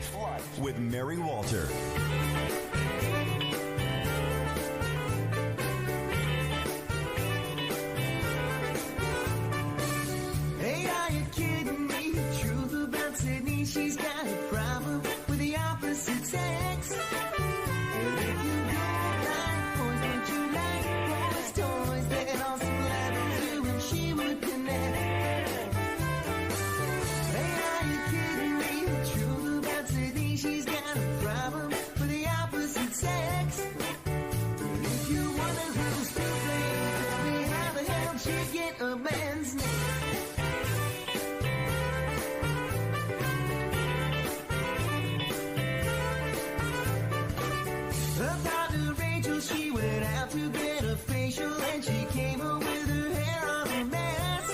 Life with Mary Walter. Hey, are you kidding me? The truth about Sydney, she's got a problem with the opposite sex. And if you don't like boys, don't you like boys' toys? Then also levels you and she would connect. Hey, are you kidding me? The truth about Sydney, she's got a problem with the opposite sex. And if you wonder who's to blame, tell me how the hell she get a man's name. Her daughter Rachel, she went out to get a facial and she came home with her hair on a mess.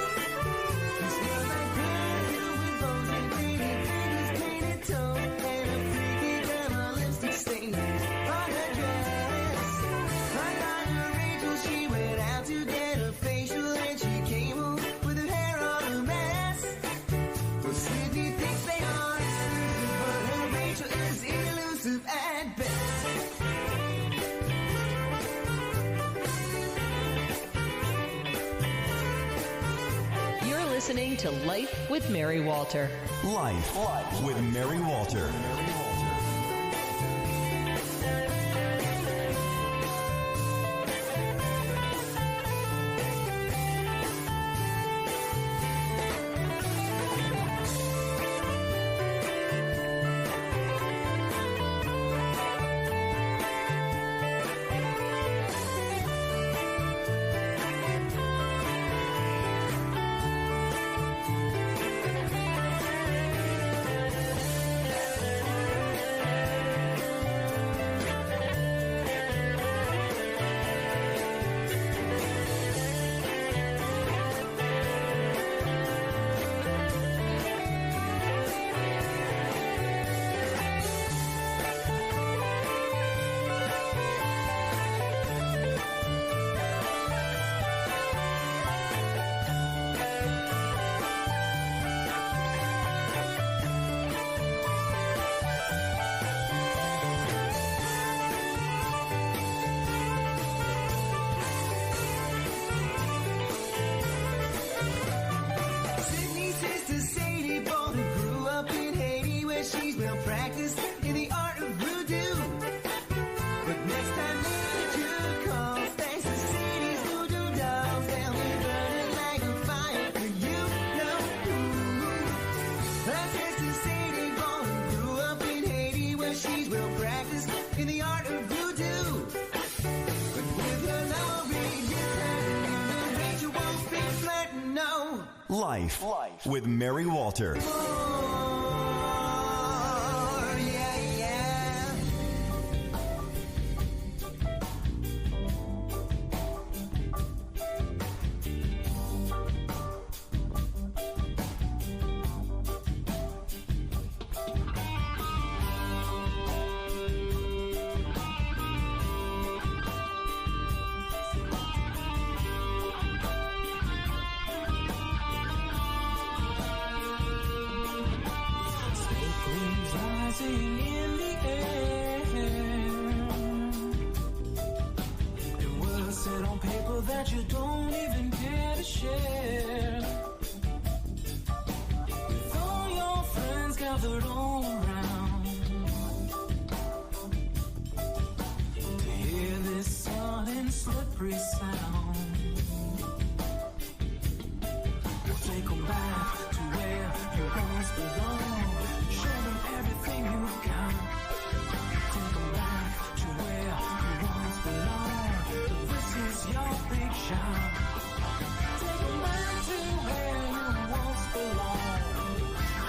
She smelled like perfume with bones and painted fingers, painted toe, and a freaky grandma lipstick stain on her dress. Her daughter Rachel, she went out to get a facial and she came home with her hair on a mess. Well, Sydney thinks they are exclusive, but her Rachel is elusive at best. You're listening to Life with Mary Walter. Life with Mary Walter. Sydney's sister Sadie both grew up in Haiti, where she's well practiced in the art of voodoo. But next time nature calls, thanks to Sadie's voodoo dolls, they'll be burning like a fire for you know who. Her sister Sadie both grew up in Haiti, where she's well practiced in the art of voodoo. But with her love return, Rachel won't be flirting, no. Life with Mary Walter. Oh, yeah, yeah. Smoke rings rising in the air, and words said on paper that you don't even care to share. With all your friends gathered all around to hear this sudden slippery sound. Take them back to where you once belonged. Show them everything you've got. Take them back to where you once belonged. This is your big shot. Take them back to where you once belonged.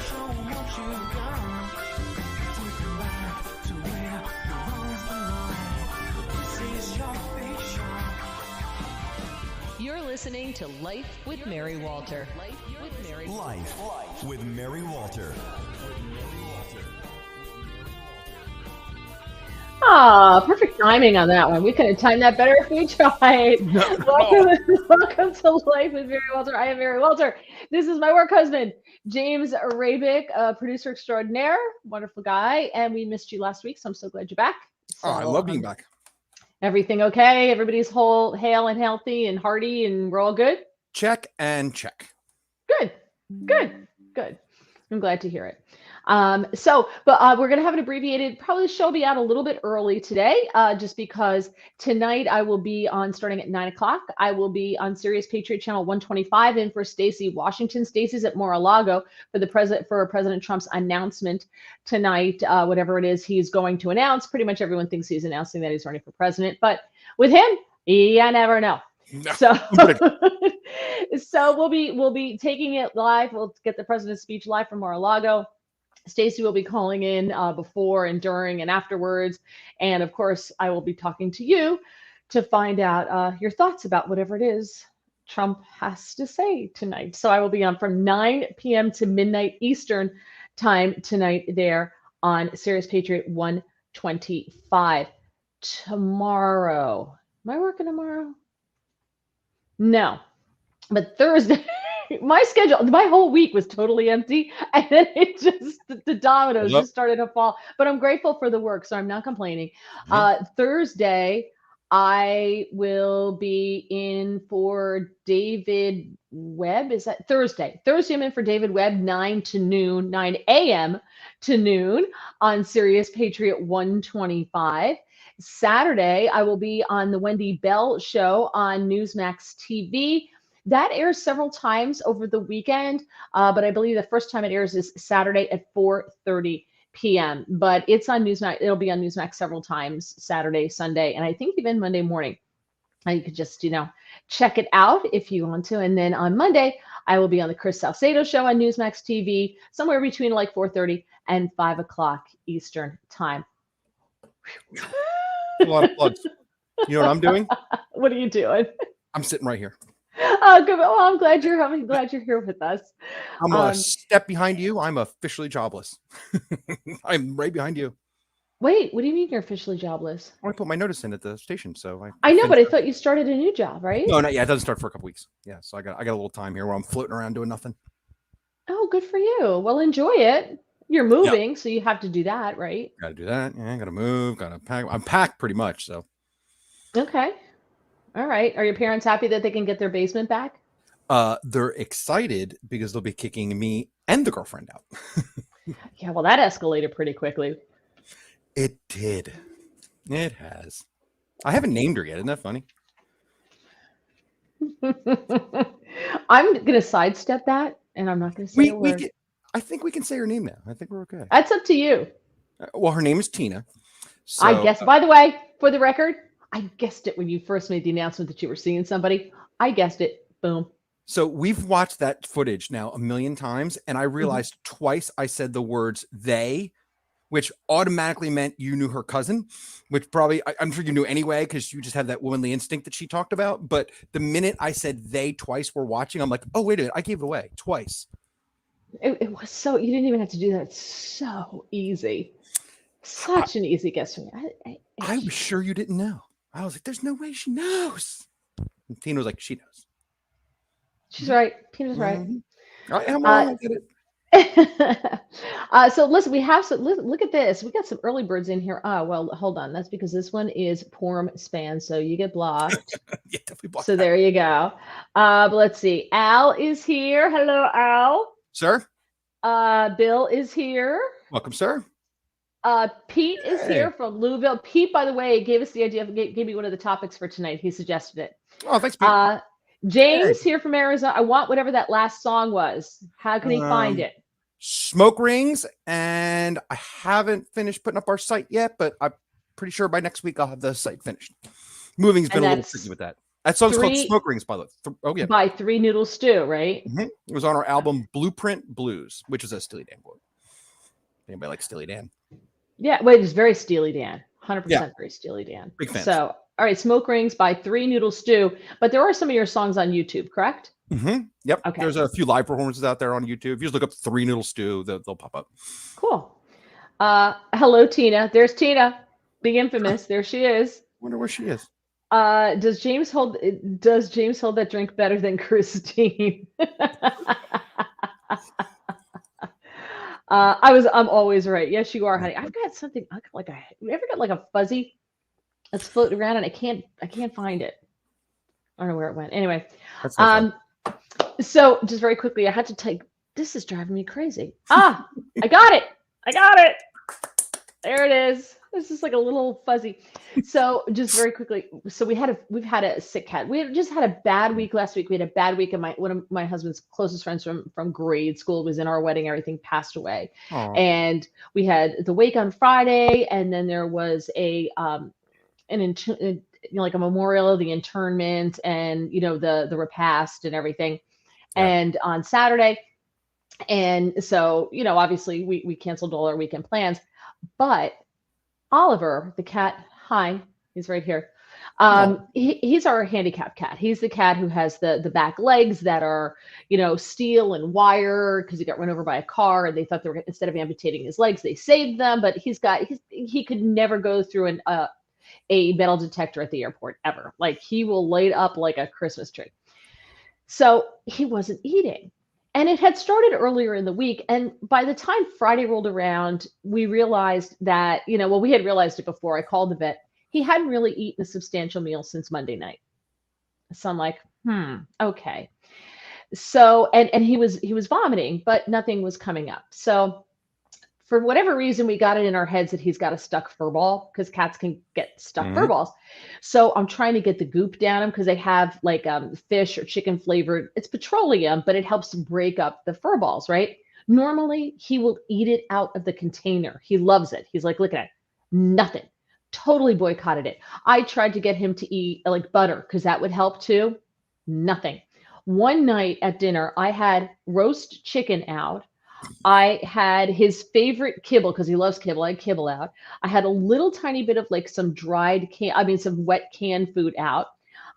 Show them what you've got. Take them back to where you once belonged. This is your big shot. You're listening to Life with Mary Walter. Life with Mary Walter. Life with Mary Walter. Perfect timing on that one. We couldn't time that better if we tried. Welcome to Life with Mary Walter. I am Mary Walter. This is my work husband, James Rabick, producer extraordinaire, wonderful guy. And we missed you last week, so I'm so glad you're back. So, I love being back. Everything okay? Everybody's hale and healthy and hearty, and we're all good? Check and check. Good. I'm glad to hear it. But we're going to have an abbreviated, probably the show will be out a little bit early today, just because tonight I will be on starting at 9:00. I will be on Sirius Patriot Channel 125 in for Stacey Washington. Stacey's at Mar-a-Lago for President Trump's announcement tonight, whatever it is he's going to announce. Pretty much everyone thinks he's announcing that he's running for president, but with him, you never know. No. So we'll be taking it live. We'll get the president's speech live from Mar-a-Lago. Stacey will be calling in before and during and afterwards. And of course, I will be talking to you to find out your thoughts about whatever it is Trump has to say tonight. So I will be on from 9 p.m. to midnight Eastern time tonight there on Sirius Patriot 125. Tomorrow. Am I working tomorrow? No. But Thursday, my schedule, my whole week was totally empty. And then the dominoes just started to fall. But I'm grateful for the work, so I'm not complaining. Thursday, I will be in for David Webb. Is that Thursday? Thursday, I'm in for David Webb, 9 a.m. to noon on Sirius Patriot 125. Saturday, I will be on the Wendy Bell Show on Newsmax TV. That airs several times over the weekend, but I believe the first time it airs is Saturday at 4:30 p.m. But it's on Newsmax. It'll be on Newsmax several times, Saturday, Sunday, and I think even Monday morning. You could just, check it out if you want to. And then on Monday, I will be on the Chris Salcedo Show on Newsmax TV, somewhere between like 4:30 and 5 o'clock Eastern time. A lot of plugs. You know what I'm doing? What are you doing? I'm sitting right here. Oh, good. Well, I'm glad you're here with us. I'm a step behind you. I'm officially jobless. I'm right behind you. Wait, what do you mean you're officially jobless? I put my notice in at the station, so I know, but I thought you started a new job, right? No, not yet. It doesn't start for a couple weeks. Yeah, so I got a little time here where I'm floating around doing nothing. Oh, good for you. Well, enjoy it. You're moving, so you have to do that, right? Got to do that. Yeah, got to move. Got to pack. I'm packed pretty much. So. Okay. All right. Are your parents happy that they can get their basement back? They're excited because they'll be kicking me and the girlfriend out. Yeah, well, that escalated pretty quickly. It did. It has. I haven't named her yet. Isn't that funny? I'm going to sidestep that, and I'm not going to say a word. I think we can say her name now. I think we're okay. That's up to you. Well, her name is Tina. So, I guess, by the way, for the record, I guessed it when you first made the announcement that you were seeing somebody. I guessed it. Boom. So we've watched that footage now a million times, and I realized twice I said the words they, which automatically meant you knew her cousin, which probably I'm sure you knew anyway because you just have that womanly instinct that she talked about. But the minute I said they twice were watching, I'm like, oh, wait a minute. I gave it away twice. It was so, you didn't even have to do that. It's so easy. Such an easy guess for me. I was sure you didn't know. I was like, there's no way she knows. And Tina was like, she knows. She's right. Tina's right. I get it. So listen, we have some, look at this. We got some early birds in here. Oh, well, hold on. That's because this one is Porm Span. So you get blocked. Yeah, definitely blocked. So there you go. But let's see. Al is here. Hello, Al. Sir. Bill is here. Welcome, sir. Pete is here from Louisville. Pete, by the way, gave us the idea of gave me one of the topics for tonight. He suggested it. Oh, thanks, Pete. James here from Arizona. I want whatever that last song was. How can he find it? Smoke Rings, and I haven't finished putting up our site yet, but I'm pretty sure by next week I'll have the site finished. Moving's been a little tricky with that. That song's called Smoke Rings, by the way. By Three Noodle Stew, right? Mm-hmm. It was on our album Blueprint Blues, which is a Steely Dan quote. Anybody like Steely Dan? Yeah, well, it's very Steely Dan. 100% very Steely Dan. Big fan. So, all right, Smoke Rings by Three Noodle Stew. But there are some of your songs on YouTube, correct? Mm-hmm. Yep. Okay. There's a few live performances out there on YouTube. If you just look up Three Noodle Stew, they'll pop up. Cool. Hello, Tina. There's Tina. The infamous. There she is. Wonder where she is. Does James hold that drink better than Christine? I'm always right. Yes, you are, honey. I've got something. I got like a. You ever got like a fuzzy that's floating around and I can't find it. I don't know where it went. Anyway, That's not so just very quickly, I had to take. This is driving me crazy. I got it. I got it. There it is. This is like a little fuzzy. So just very quickly, so we've had a sick cat. We had just had a bad week last week. We had a bad week, and one of my husband's closest friends from grade school was in our wedding. Everything passed away, and we had the wake on Friday, and then there was a like a memorial, the internment, and the repast and everything, and on Saturday, and so obviously we canceled all our weekend plans, but Oliver, the cat, hi, he's right here. He's our handicapped cat. He's the cat who has the back legs that are, steel and wire because he got run over by a car and they thought they were, instead of amputating his legs, they saved them. But he could never go through a metal detector at the airport ever. Like he will light up like a Christmas tree. So he wasn't eating. And it had started earlier in the week. And by the time Friday rolled around, we realized that, we had realized it before. I called the vet. He hadn't really eaten a substantial meal since Monday night. So I'm like, okay. So, and he was vomiting, but nothing was coming up. So for whatever reason, we got it in our heads that he's got a stuck fur ball because cats can get stuck fur balls. So I'm trying to get the goop down him because they have like fish or chicken flavored. It's petroleum, but it helps to break up the fur balls, right? Normally, he will eat it out of the container. He loves it. He's like, look at it. Nothing. Totally boycotted it. I tried to get him to eat like butter because that would help too. Nothing. One night at dinner, I had roast chicken out. I had his favorite kibble because he loves kibble. I had kibble out. I had a little tiny bit of like some some wet canned food out.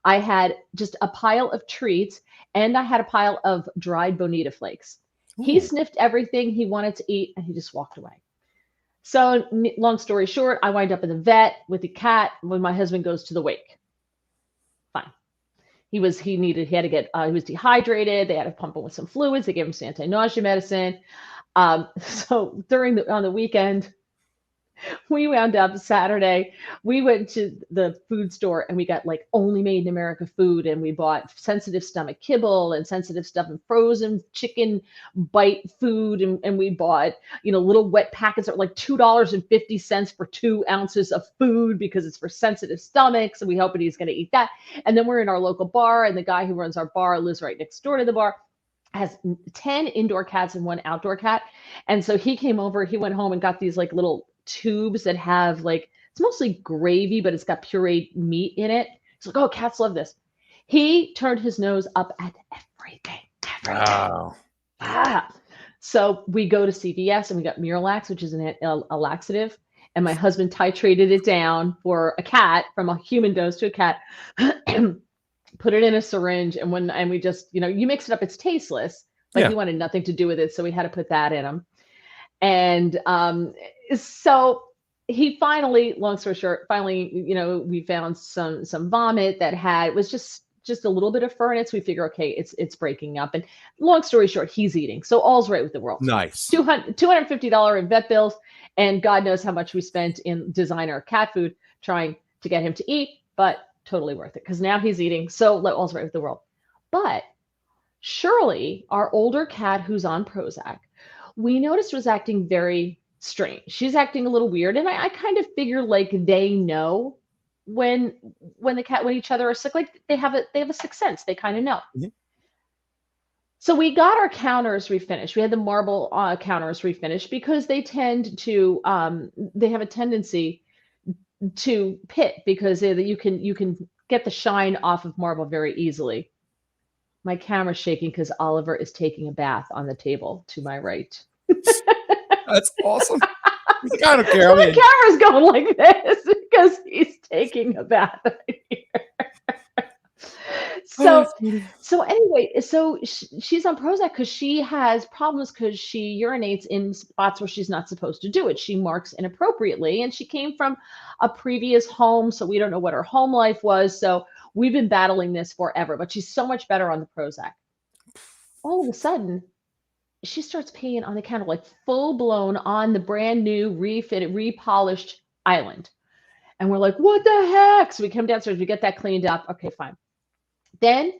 I had just a pile of treats and I had a pile of dried bonita flakes. Ooh. He sniffed everything he wanted to eat and he just walked away. So long story short, I wind up in the vet with the cat when my husband goes to the wake. Fine. He was dehydrated. They had to pump him with some fluids. They gave him some anti-nausea medicine. So on the weekend, we wound up Saturday. We went to the food store and we got like only made in America food. And we bought sensitive stomach kibble and sensitive stuff and frozen chicken bite food. And we bought, little wet packets that were like $2.50 for 2 ounces of food because it's for sensitive stomachs. And we hoping he's going to eat that. And then we're in our local bar and the guy who runs our bar lives right next door to the bar. Has 10 indoor cats and 1 outdoor cat. And so he came over, he went home and got these like little tubes that have like, it's mostly gravy, but it's got pureed meat in it. He's like, oh, cats love this. He turned his nose up at everything. Wow. So we go to CVS and we got Miralax, which is a laxative. And my husband titrated it down for a cat from a human dose to a cat. Put it in a syringe and we just, you mix it up, it's tasteless, but he wanted nothing to do with it. So we had to put that in him. And so he finally, long story short, we found some vomit that was just a little bit of fur in it. So we figure, okay, it's breaking up. And long story short, he's eating. So all's right with the world. Nice. $250 in vet bills. And God knows how much we spent in designer cat food trying to get him to eat, but totally worth it because now he's eating. So all's right with the world. But Shirley, our older cat who's on Prozac, we noticed was acting very strange. She's acting a little weird. And I kind of figure like they know when the cat, when each other are sick, like they have a sixth sense. They kind of know. Mm-hmm. So we got our counters refinished. We had the marble counters refinished because they tend to, they have a tendency to pit because you can get the shine off of marble very easily. My camera's shaking because Oliver is taking a bath on the table to my right. That's awesome. I don't care. So my camera's going like this because he's taking a bath right here. So so anyway, so she's on Prozac because she has problems because she urinates in spots where she's not supposed to do it. She marks inappropriately, and she came from a previous home, so we don't know what her home life was. So we've been battling this forever, but she's so much better on the Prozac. All of a sudden, she starts peeing on the counter, like full blown on the brand new, refitted, repolished island. And we're like, what the heck? So we come downstairs, we get that cleaned up. Okay, fine. Then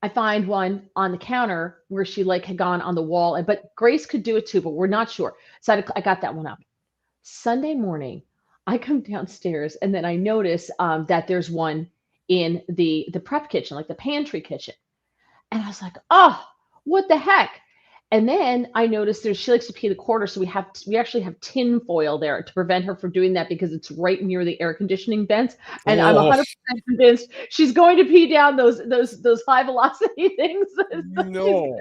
I find one on the counter where she like had gone on the wall, but Grace could do it too, but we're not sure. So I got that one up. Sunday morning, I come downstairs and then I notice that there's one in the prep kitchen, like the pantry kitchen. And I was like, oh, what the heck? And then I noticed she likes to pee the corner, so we actually have tin foil there to prevent her from doing that because it's right near the air conditioning vents, and I'm 100% convinced she's going to pee down those high velocity things. No.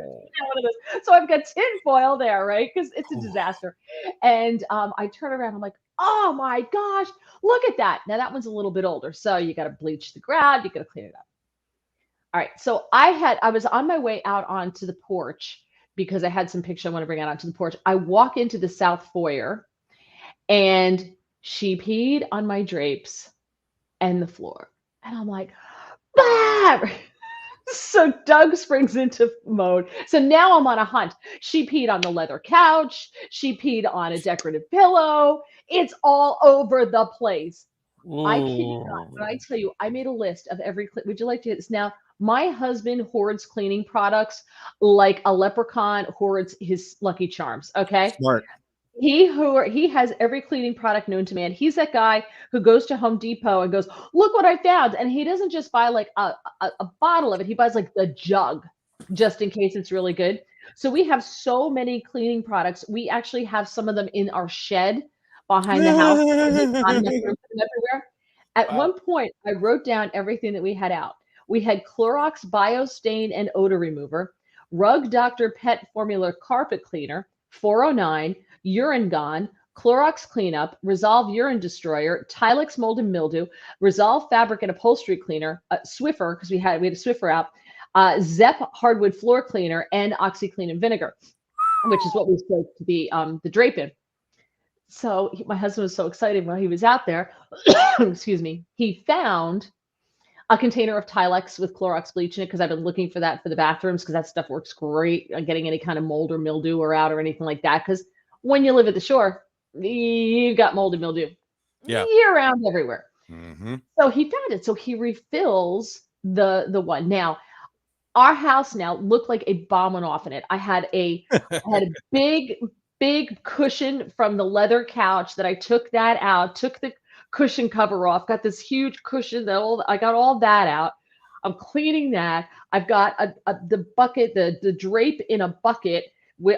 So I've got tin foil there, right? Because it's a disaster. And I turn around, I'm like, oh my gosh, look at that. Now that one's a little bit older, so you got to bleach the ground, you got to clean it up. All right, so I was on my way out onto the porch because I had some picture I want to bring out onto the porch. I walk into the south foyer and she peed on my drapes and the floor. And I'm like, bah! So Doug springs into mode. So now I'm on a hunt. She peed on the leather couch. She peed on a decorative pillow. It's all over the place. I kid you not. But I tell you, I made a list of every, would you like to get this now? My husband hoards cleaning products like a leprechaun hoards his Lucky Charms. Okay. Smart. He has every cleaning product known to man. He's that guy who goes to Home Depot and goes, look what I found. And he doesn't just buy like a bottle of it. He buys like the jug just in case it's really good. So we have so many cleaning products. We actually have some of them in our shed behind the house. Everywhere. At one point, I wrote down everything that we had out. We had Clorox Biostain and Odor Remover, Rug Dr. Pet Formula Carpet Cleaner, 409, Urine Gone, Clorox Cleanup, Resolve Urine Destroyer, Tilex Mold and Mildew, Resolve Fabric and Upholstery Cleaner, Swiffer, because we had a Swiffer out, Zep Hardwood Floor Cleaner, and OxyClean and Vinegar, which is what we spoke to be the drape in. So my husband was so excited while he was out there, excuse me, he found a container of Tilex with Clorox bleach in it because I've been looking for that for the bathrooms because that stuff works great on getting any kind of mold or mildew or out or anything like that. Because when you live at the shore, you've got mold and mildew year round everywhere. Mm-hmm. So he found it. So he refills the one. Now, our house now looked like a bomb went off in it. I had a big cushion from the leather couch that I took that out, took the cushion cover off, got this huge cushion I got all that out. I'm cleaning that. I've got the bucket, the drape in a bucket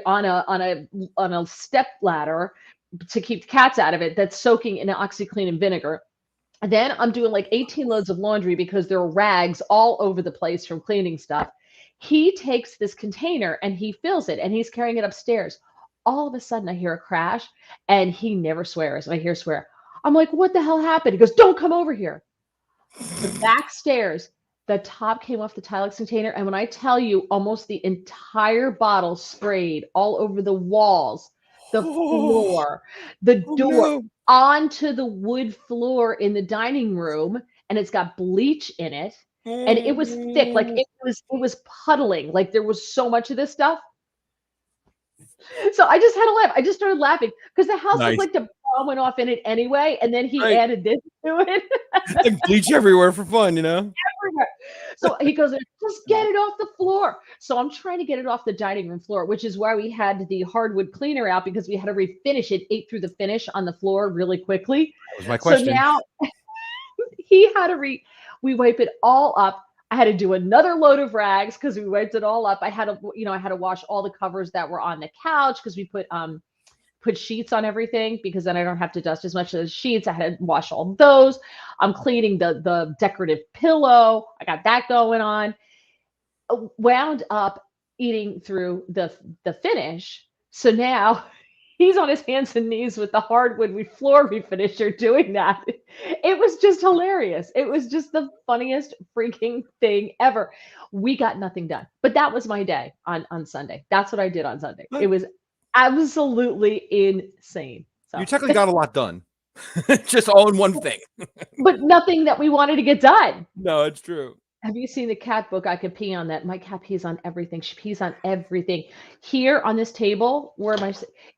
on a step ladder to keep the cats out of it that's soaking in OxyClean and vinegar. And then I'm doing like 18 loads of laundry because there are rags all over the place from cleaning stuff. He takes this container and he fills it and he's carrying it upstairs. All of a sudden I hear a crash and he never swears. And I hear swear. I'm like, what the hell happened? He goes, don't come over here. The back stairs, the top came off the Tilex container. And when I tell you, almost the entire bottle sprayed all over the walls, the floor, the door, onto the wood floor in the dining room. And it's got bleach in it. And it was thick. Like it was puddling. Like there was so much of this stuff. So I just had to laugh. I just started laughing because the house looked like the bomb went off in it anyway. And then he added this to it. Like bleach everywhere for fun, you know? Everywhere. So he goes, just get it off the floor. So I'm trying to get it off the dining room floor, which is why we had the hardwood cleaner out because we had to refinish it. Ate through the finish on the floor really quickly. That was my question. So now he had to we wipe it all up. I had to do another load of rags because we wiped it all up. I had to wash all the covers that were on the couch because we put sheets on everything because then I don't have to dust as much as sheets. I had to wash all those. I'm cleaning the decorative pillow. I got that going on. Wound up eating through the finish. So now he's on his hands and knees with the hardwood floor refinisher doing that. It was just hilarious. It was just the funniest freaking thing ever. We got nothing done, but that was my day on Sunday. That's what I did on Sunday. It was absolutely insane. So, You technically got a lot done. Just all in one thing. but nothing that we wanted to get done. No, it's true. Have you seen the cat book? I could pee on that. My cat pees on everything. She pees on everything. Here on this table,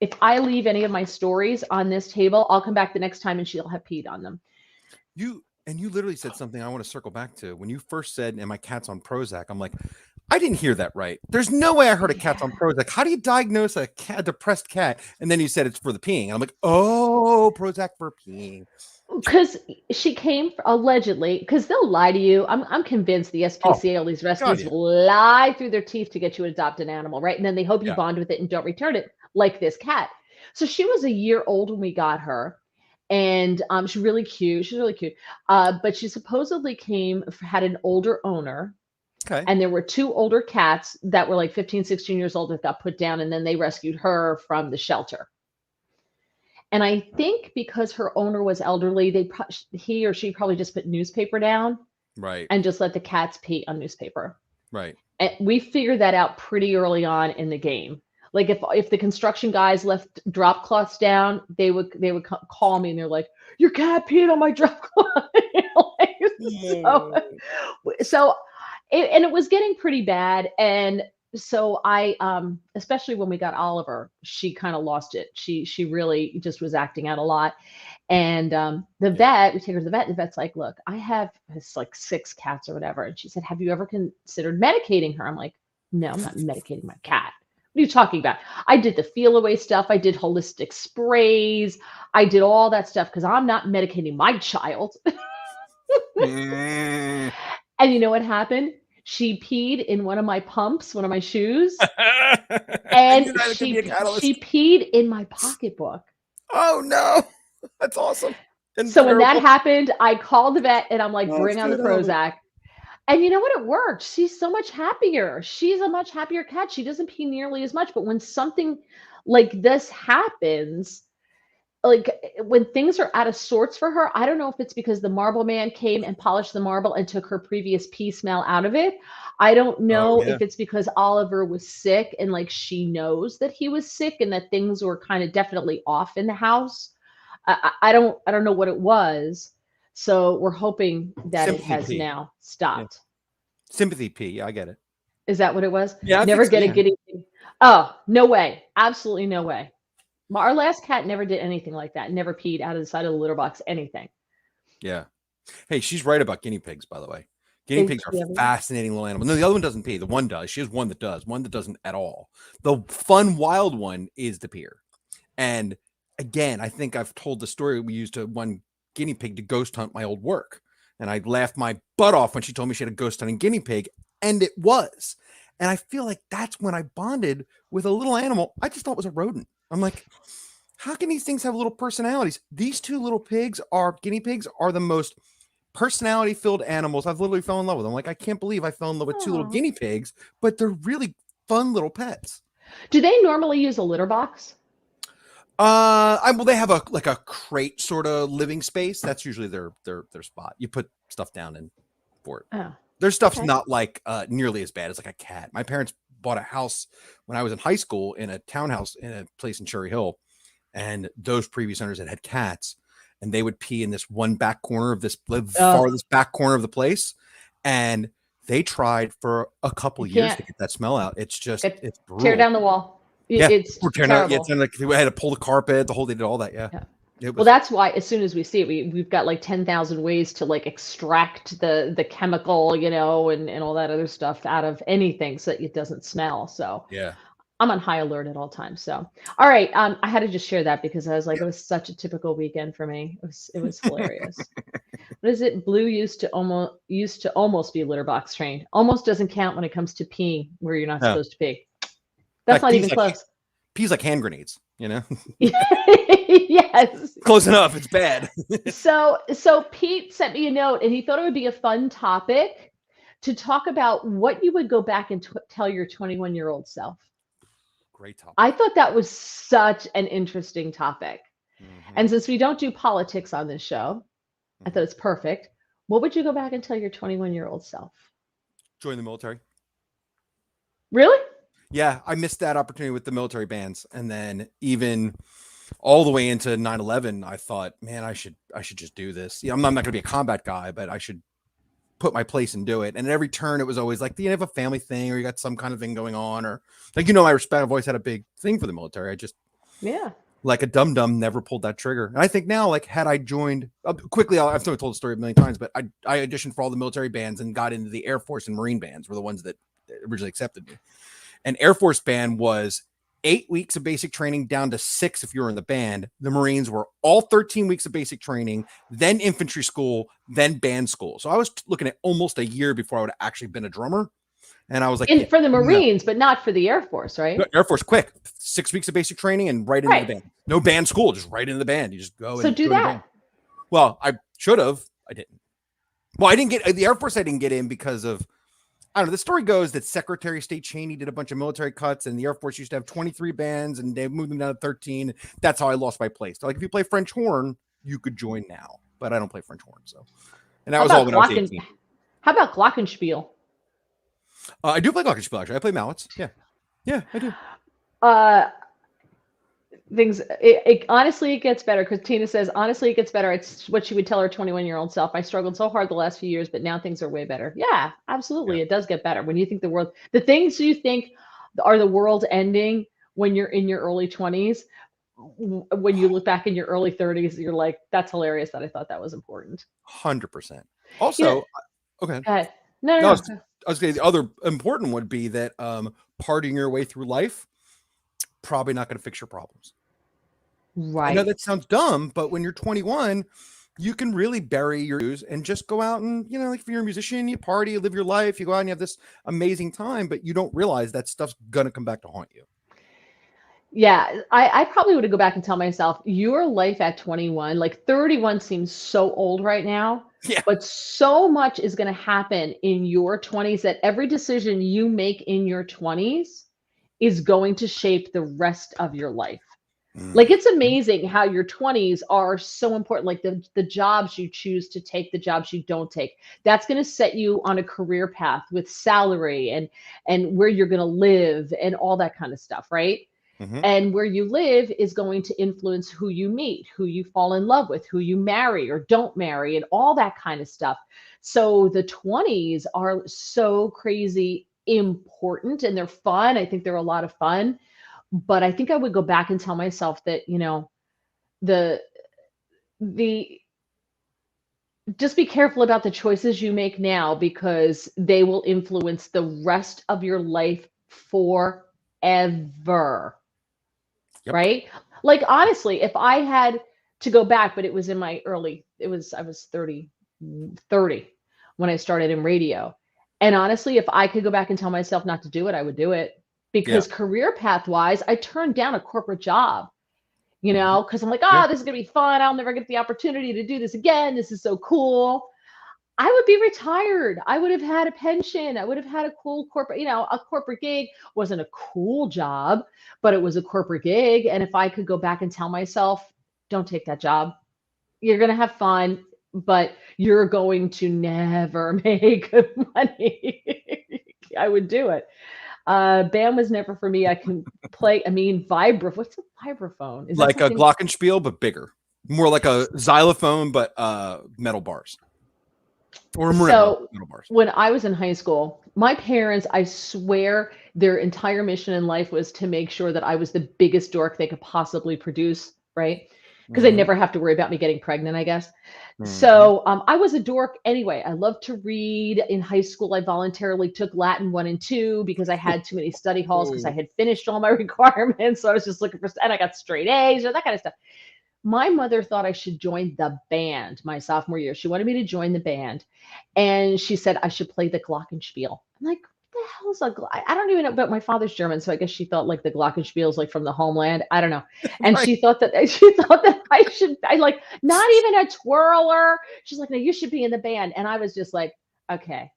if I leave any of my stories on this table, I'll come back the next time and she'll have peed on them. You literally said something I want to circle back to. When you first said, and my cat's on Prozac, I'm like, I didn't hear that right. There's no way I heard a cat's on Prozac. How do you diagnose a depressed cat? And then you said it's for the peeing. And I'm like, oh, Prozac for peeing. Because she came allegedly, because they'll lie to you. I'm convinced the SPCA, all these rescues, will lie through their teeth to get you to adopt an animal, right? And then they hope you bond with it and don't return it, like this cat. So she was a year old when we got her, and she's really cute. She's really cute. But she supposedly had an older owner. Okay. And there were 2 older cats that were like 15, 16 years old that got put down, and then they rescued her from the shelter. And I think because her owner was elderly, he or she probably just put newspaper down, right, and just let the cats pee on newspaper. Right. And we figured that out pretty early on in the game. Like if the construction guys left drop cloths down, they would call me and they're like, "Your cat peed on my drop cloth." It was getting pretty bad, and so I especially when we got Oliver, she kind of lost it. She really just was acting out a lot. And we take her to the vet, and the vet's like, "Look, I have this like 6 cats or whatever." And she said, "Have you ever considered medicating her?" I'm like, "No, I'm not medicating my cat. What are you talking about?" I did the feel away stuff. I did holistic sprays. I did all that stuff because I'm not medicating my child. And you know what happened? She peed in one of my pumps, one of my shoes, and she peed in my pocketbook. Oh no, that's awesome. So when that happened, I called the vet and I'm like, "Bring on the Prozac." And you know what? It worked. She's so much happier. She's a much happier cat. She doesn't pee nearly as much. But when something like this happens, like when things are out of sorts for her, I don't know if it's because the marble man came and polished the marble and took her previous pee smell out of it. I don't know if it's because Oliver was sick and like she knows that he was sick and that things were kind of definitely off in the house. I don't know what it was. So we're hoping that it has now stopped. Sympathy pee. Yeah, I get it. Is that what it was? Yeah. Never get a guinea pig. Oh, no way. Absolutely no way. Our last cat never did anything like that. Never peed out of the side of the litter box, anything. Yeah. Hey, she's right about guinea pigs, by the way. Guinea pigs are fascinating little animals. No, the other one doesn't pee. The one does. She has one that does. One that doesn't at all. The fun, wild one is the peer. And again, I think I've told the story. We used one guinea pig to ghost hunt my old work. And I laughed my butt off when she told me she had a ghost hunting guinea pig. And it was. And I feel like that's when I bonded with a little animal I just thought was a rodent. I'm like, how can these things have little personalities? These 2 little guinea pigs are the most personality filled animals I've literally fell in love with. I'm like, I can't believe I fell in love with 2 little guinea pigs, but they're really fun little pets. Do they normally use a litter box? Well, they have a crate sort of living space. That's usually their spot. You put stuff down in for it. Oh, their stuff's not like nearly as bad as like a cat. My parents bought a house when I was in high school in a townhouse in a place in Cherry Hill, and those previous owners had cats, and they would pee in this one back corner of this farthest back corner of the place, and they tried for a couple years to get that smell out. It's just it's brutal. Tear down the wall. It's terrible. We had to pull the carpet, the whole they did all that. Yeah. Well, that's why as soon as we see it, we've got like 10,000 ways to like extract the chemical, and all that other stuff out of anything so that it doesn't smell. So yeah, I'm on high alert at all times. So all right, I had to just share that because I was like, it was such a typical weekend for me. It was hilarious. What is it? Blue used to almost be litter box trained. Almost doesn't count when it comes to peeing where you're not supposed to pee. That's not even close. Peas like hand grenades, Yes. Close enough. It's bad. So Pete sent me a note and he thought it would be a fun topic to talk about what you would go back and tell your 21-year-old self. great topic. I thought that was such an interesting topic. Mhm. And since we don't do politics on this show, I thought it's perfect. What would you go back and tell your 21-year-old self? Join the military. Really? Yeah, I missed that opportunity with the military bands, and then even all the way into 9/11, I thought, man, I should just do this. Yeah, I'm not going to be a combat guy, but I should put my place and do it. And at every turn, it was always like, do you have a family thing, or you got some kind of thing going on, or like, I respect. I've always had a big thing for the military. I just, Yeah. like a dum-dum, never pulled that trigger. And I think now, like, had I joined quickly, I've told the story a million times, but I auditioned for all the military bands and got into the Air Force and Marine bands were the ones that originally accepted me. And Air Force band was 8 weeks of basic training down to 6 if you were in the band. The Marines were all 13 weeks of basic training, then infantry school, then band school. So I was looking at almost a year before I would have actually been a drummer. And I was like, And for the Marines, but not for the Air Force, right? no, Air Force, quick, 6 weeks of basic training and right into Right. the band. No band school, just right into the band. You just go. So and do go to the that. band. Well, I should have. I didn't. Well, I didn't get the Air Force. I didn't get in because of, I don't know. The story goes that Secretary of State Cheney did a bunch of military cuts, and the Air Force used to have 23 bands, and they moved them down to 13. That's how I lost my place. So, like, if you play French horn, you could join now, but I don't play French horn. So, and that How was all about when I was Glocken- 18. How about Glockenspiel? I do play glockenspiel, actually. I play mallets. Yeah, I do. Honestly, it gets better, because Tina says, honestly, it gets better. It's what she would tell her 21-year-old self. I struggled so hard the last few years, but now things are way better. Yeah, absolutely. Yeah. It does get better. When you think the things you think are the world ending when you're in your early 20s, when you look back in your early 30s, you're like, that's hilarious that I thought that was important. 100%. Also, You know- okay. Go ahead. No. I was going to the other important would be that partying your way through life, probably not going to fix your problems. Right. I know that sounds dumb, but when you're 21, you can really bury your dues and just go out and, like if you're a musician, you party, you live your life, you go out and you have this amazing time, but you don't realize that stuff's going to come back to haunt you. Yeah, I probably would go back and tell myself, your life at 21, like 31 seems so old right now. Yeah. But so much is going to happen in your 20s that every decision you make in your 20s is going to shape the rest of your life. Like, it's amazing how your 20s are so important. Like the jobs you choose to take, the jobs you don't take, that's going to set you on a career path with salary and where you're going to live and all that kind of stuff, right? Mhm. And where you live is going to influence who you meet, who you fall in love with, who you marry or don't marry, and all that kind of stuff. So the 20s are so crazy important, and they're fun. I think they're a lot of fun. But I think I would go back and tell myself that, the just be careful about the choices you make now, because they will influence the rest of your life forever. Yep. Right? Like, honestly, if I had to go back, but it was in my I was 30 when I started in radio. And honestly, if I could go back and tell myself not to do it, I would do it, because career path wise, I turned down a corporate job, because I'm like, this is going to be fun. I'll never get the opportunity to do this again. This is so cool. I would be retired. I would have had a pension. I would have had a cool corporate, a corporate gig. Wasn't a cool job, but it was a corporate gig. And if I could go back and tell myself, don't take that job. You're going to have fun, but you're going to never make money. I would do it. Band was never for me. I can play, what's a vibraphone? Is that Like a something- glockenspiel, but bigger. More like a xylophone, but metal bars. Or So metal bars. when I was in high school, my parents, I swear their entire mission in life was to make sure that I was the biggest dork they could possibly produce, right? Because they Mhm. never have to worry about me getting pregnant, I guess. Mhm. So I was a dork anyway. I loved to read. In high school, I voluntarily took Latin 1 and 2 because I had too many study halls, because I had finished all my requirements. So I was just looking for, and I got straight A's or that kind of stuff. My mother thought I should join the band my sophomore year. She wanted me to join the band. And she said I should play the Glockenspiel. I'm like, what the hell is I don't even know, but my father's German. So I guess she felt like the Glockenspiel is like from the homeland. I don't know. And Right. she thought that not even a twirler. She's like, no, you should be in the band. And I was just like, okay,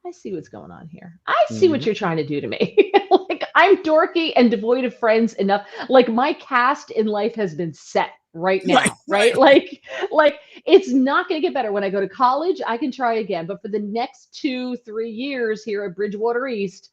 I see what's going on here. I see what you're trying to do to me. Like, I'm dorky and devoid of friends enough. Like my cast in life has been set right now, right? Like it's not going to get better. When I go to college, I can try again. But for the next 2-3 years here at Bridgewater East,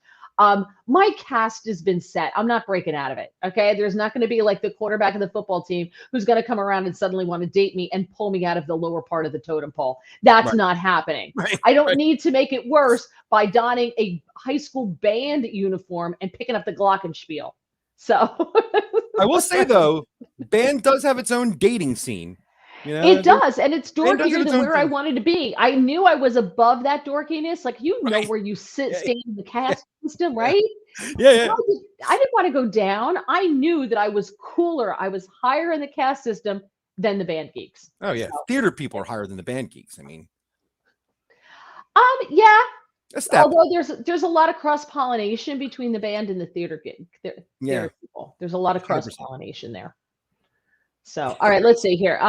my cast has been set. I'm not breaking out of it. Okay. There's not going to be like the quarterback of the football team who's going to come around and suddenly want to date me and pull me out of the lower part of the totem pole. That's Right. not happening. Right. I don't need to make it worse by donning a high school band uniform and picking up the Glockenspiel. So I will say though, band does have its own dating scene. You know, it does, and it's Band does have dorkier its than own where I thing. wanted to be. I knew I was above that dorkiness. Like you know Right. where you sit, Yeah. stay in the caste system, right? Yeah. I didn't want to go down. I knew that I was cooler. I was higher in the caste system than the band geeks. Oh yeah. Theater people are higher than the band geeks. I mean, Yeah. a step. Although there's a lot of cross pollination between the band and the theater Yeah. theater people. There's a lot of 100%. cross pollination there. So, all right, let's see here.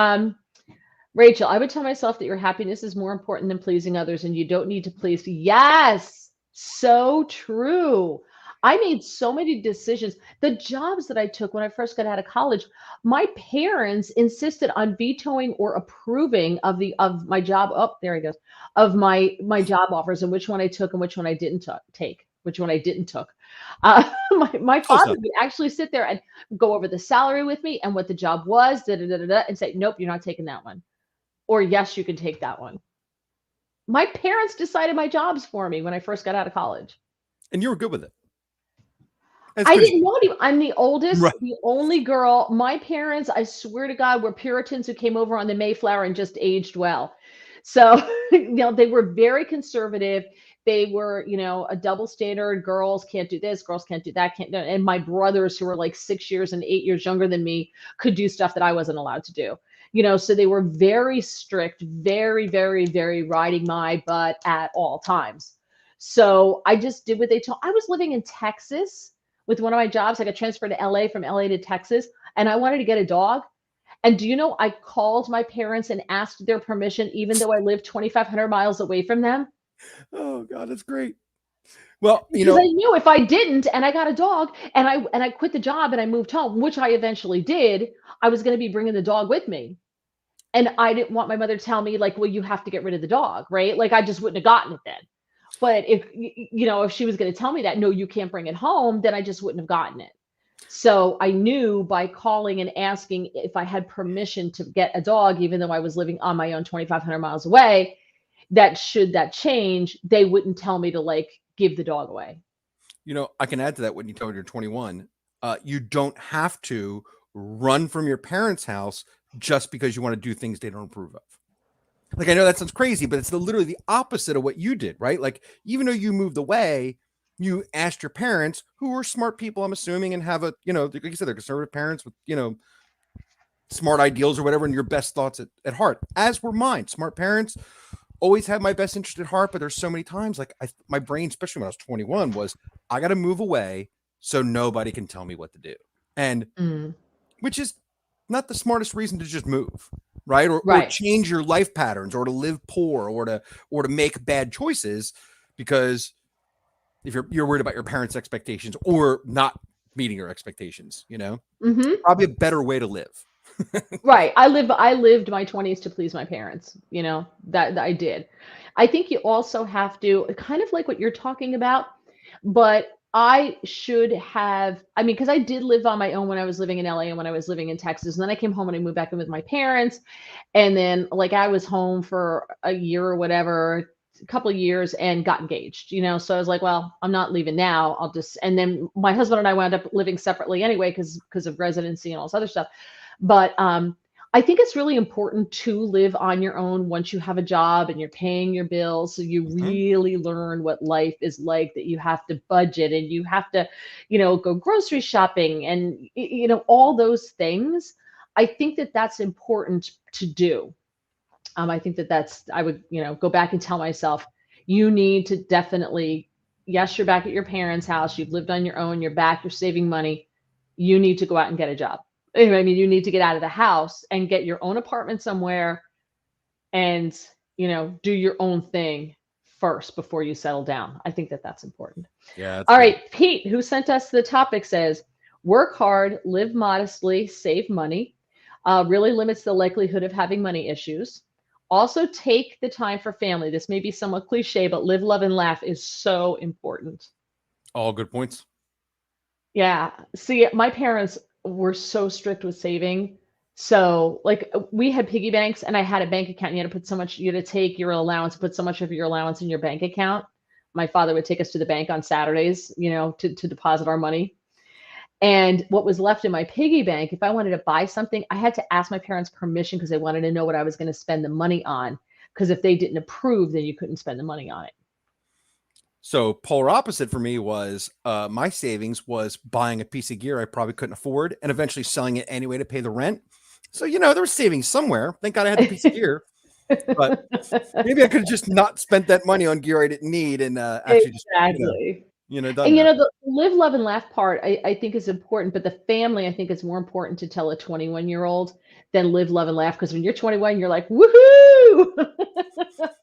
Rachel, I would tell myself that your happiness is more important than pleasing others, and you don't need to please. Yes, so true. I made so many decisions. The jobs that I took when I first got out of college, my parents insisted on vetoing or approving of my job. Oh, there he goes. Of my job offers and which one I took and which one I didn't take, which one I didn't took. My father would actually sit there and go over the salary with me and what the job was, and say, nope, you're not taking that one. Or yes, you can take that one. My parents decided my jobs for me when I first got out of college. And you were good with it. As I good as- didn't know any. I'm the oldest, Right. the only girl. My parents, I swear to God, were Puritans who came over on the Mayflower and just aged well. So, they were very conservative. They were, a double standard. Girls can't do this. Girls can't do that. Can't do. And my brothers, who were like 6 years and 8 years younger than me, could do stuff that I wasn't allowed to do. So they were very strict, very, very, very riding my butt at all times. So I just did what they told. I was living in Texas with one of my jobs. I got transferred to LA from LA to Texas, and I wanted to get a dog. And do you know, I called my parents and asked their permission, even though I lived 2,500 miles away from them. Oh God, that's great. Well, Because I knew if I didn't, and I got a dog, and I quit the job and I moved home, which I eventually did, I was going to be bringing the dog with me. And I didn't want my mother to tell me like, well, you have to get rid of the dog, right? Like I just wouldn't have gotten it then. But if she was going to tell me that, no, you can't bring it home, then I just wouldn't have gotten it. So I knew by calling and asking if I had permission to get a dog, even though I was living on my own 2,500 miles away, that should that change, they wouldn't tell me to like give the dog away. I can add to that when you told you're 21. You don't have to run from your parents' house just because you want to do things they don't approve of. Like, I know that sounds crazy, but it's literally the opposite of what you did, right? Like, even though you moved away, you asked your parents, who are smart people, I'm assuming, and have a, like you said, they're conservative parents with, smart ideals or whatever, and your best thoughts at heart, as were mine. Smart parents always have my best interest at heart, but there's so many times, like, my brain, especially when I was 21, was, I got to move away so nobody can tell me what to do. And which is not the smartest reason to just move, right? Or change your life patterns, or to live poor, or to make bad choices, because if you're worried about your parents' expectations or not meeting your expectations, probably a better way to live. Right. I lived my 20s to please my parents, that I did. I think you also have to kind of like what you're talking about, but I should have, because I did live on my own when I was living in LA and when I was living in Texas. And then I came home and I moved back in with my parents. And then like I was home for a year or whatever, a couple of years, and got engaged, So I was like, well, I'm not leaving now. And then my husband and I wound up living separately anyway, because of residency and all this other stuff. But I think it's really important to live on your own once you have a job and you're paying your bills. So you really learn what life is like, that you have to budget and you have to, go grocery shopping and, all those things. I think that that's important to do. I think I would, go back and tell myself, you need to definitely, yes, you're back at your parents' house. You've lived on your own. You're back. You're saving money. You need to go out and get a job. Anyway, you need to get out of the house and get your own apartment somewhere and, do your own thing first before you settle down. I think that that's important. Yeah. All right, Pete, who sent us the topic, says, work hard, live modestly, save money, really limits the likelihood of having money issues. Also take the time for family. This may be somewhat cliche, but live, love, and laugh is so important. All good points. Yeah. See, my parents were so strict with saving. So like we had piggy banks and I had a bank account. You had to put so much, you had to take your allowance, put so much of your allowance in your bank account. My father would take us to the bank on Saturdays, to deposit our money. And what was left in my piggy bank, if I wanted to buy something, I had to ask my parents permission because they wanted to know what I was going to spend the money on. Because if they didn't approve, then you couldn't spend the money on it. So polar opposite for me was my savings was buying a piece of gear I probably couldn't afford and eventually selling it anyway to pay the rent. So, there was savings somewhere. Thank God I had a piece of gear. But maybe I could have just not spent that money on gear I didn't need and actually exactly. done And that. the live, love, and laugh part I think is important, but the family I think is more important to tell a 21-year-old than live, love, and laugh. Because when you're 21, you're like, woohoo!